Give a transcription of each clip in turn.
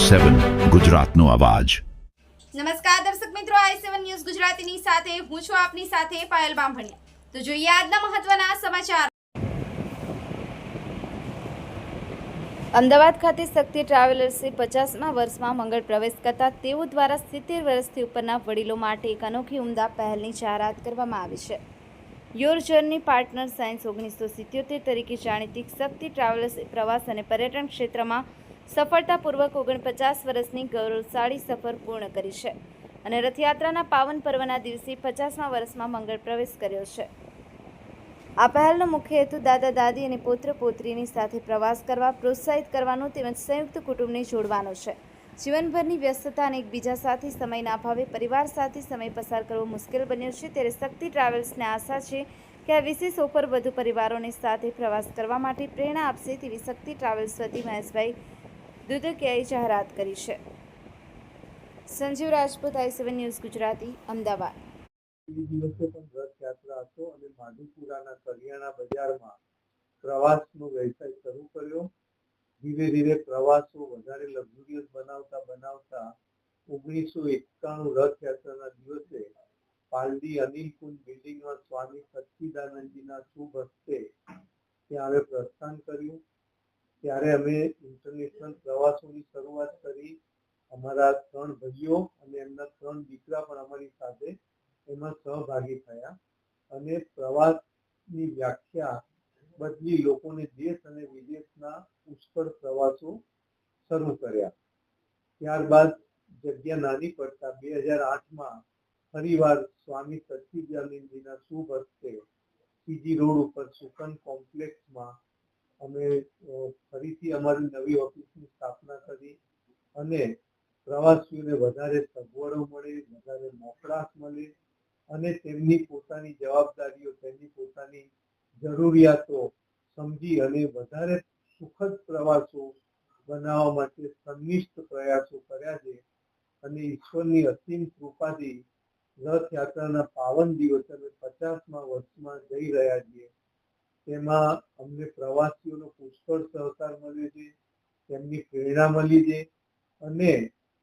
i7 ગુજરાતનો અવાજ। નમસ્કાર દર્શક મિત્રો, i7 ન્યૂઝ ગુજરાતીની સાથે હું છું આપની સાથે પાયલ બામભણિયા। તો જોઈએ આજના મહત્વના સમાચાર। અમદાવાદ ખાતે શક્તિ ટ્રાવેલર્સે 50મા વર્ષમાં મંગળ પ્રવેશ કરતા તેઓ દ્વારા 70 વર્ષથી ઉપરના વડીલો માટે એક અનોખી ઉમદા પહેલની જાહેરાત કરવામાં આવી છે। યોર જર્ની પાર્ટનર સાયન્સ 1977 તરીકે જાણીતી શક્તિ ટ્રાવેલર્સે પ્રવાસ અને પર્યટન ક્ષેત્રમાં સફળતાપૂર્વક 49 વર્ષની ગૌરવશાળી સફર પૂર્ણ કરી છે અને રથયાત્રાના પાવન પર્વના દિવસે 50મા વર્ષમાં મંગળ પ્રવેશ કર્યો છે। આ પહેલનો મુખ્ય હેતુ દાદા દાદી અને પુત્ર પુત્રીની સાથે પ્રવાસ કરવા પ્રોત્સાહિત કરવાનો તેમજ સંયુક્ત કુટુંબને જોડવાનો છે। જીવનભરની વ્યસ્તતા અને એકબીજા સાથે સમયના અભાવે પરિવાર સાથે સમય પસાર કરવો મુશ્કેલ બન્યો છે, ત્યારે શક્તિ ટ્રાવેલ્સને આશા છે કે આ વિશેષ ઓફર વધુ પરિવારોની સાથે પ્રવાસ કરવા માટે પ્રેરણા આપશે તેવી શક્તિ ટ્રાવેલ્સ વતી મહેશભાઈ દુધકિયાએ જાહેરાત કરી છે। Sanjeev Rajput, i7 news Gujarati, Ahmedabad. દિવસે પણ રથયાત્રા હતો અને માધુપુરાના કરિયાણા બજારમાં પ્રવાસનો વ્યવસાય શરૂ કર્યો। ધીરે ધીરે પ્રવાસો વધારે લક્ઝુરિયસ બનાવતા 1991 રથયાત્રાના દિવસે પાલડી અનિલકુંજ બિલ્ડિંગમાં સ્વામી સચ્ચિદાનંદજીના શુભ હસ્તે ત્યાં અમે પ્રસ્થાન કર્યું। ત્યારે અમે ઇન્ટરનેશનલ પ્રવાસોની શરૂઆત કરી। અમારા 3 ભાઈઓ અને એમના 3 દીકરા પણ અમારી સાથે એમાં સહભાગી થયા અને પ્રવાસની વ્યાખ્યા બદલી લોકોને દેશ અને વિદેશના પુષ્કળ પ્રવાસો શરૂ કર્યા। ત્યારબાદ જગ્યા નાની પડતા 2008માં ફરીવાર સ્વામી સચ્ચિદાનંદજીના શુભ હસ્તે સીજી રોડ ઉપર સુકન કોમ્પ્લેક્સમાં અમે ફરીથી અમારી નવી ઓફિસની સ્થાપના કરી અને પ્રવાસીઓને વધારે સગવડો મળે, વધારે મોકળાશ મળે અને તેમની પોતાની જવાબદારીઓ, તેમની પોતાની જરૂરિયાતો સમજી અને વધારે સુખદ પ્રવાસો બનાવવા માટે સંનિષ્ઠ પ્રયાસો કર્યા છે અને ઈશ્વરની અસીમ કૃપાથી રથયાત્રાના પાવન દિવસે અમે 50મા વર્ષમાં જઈ રહ્યા છીએ। તેમાં અમને પ્રવાસીઓનો પુષ્કળ સહકાર મળ્યો છે, તેમની પ્રેરણા મળી છે અને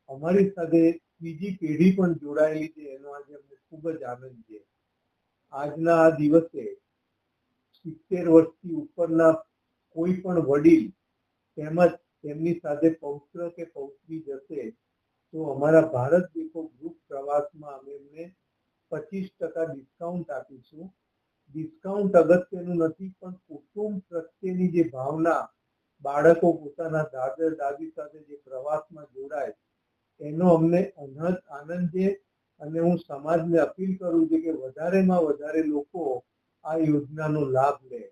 અમારી સાથે બીજી પેઢી પણ જોડાયેલી છે, એનો આજે અમને ખૂબ જ આનંદ છે। આજના આ દિવસે 70 વર્ષથી ઉપરના કોઈ પણ વડીલ તેમજ તેમની સાથે પૌત્ર કે પૌત્રી જશે તો અમારા ભારત દેખો ગ્રુપ પ્રવાસમાં અમે એમને 25% ડિસ્કાઉન્ટ આપીશું। ડિસ્કાઉન્ટ અગત્યનું નથી, પણ કુટુંબ પ્રત્યેની જે ભાવના, બાળકો પોતાના દાદા દાદી સાથે જે પ્રવાસમાં જોડાય એનો અમને આનંદ છે અને હું સમાજને અપીલ કરું છું કે વધારેમાં વધારે લોકો આ યોજનાનો લાભ લે।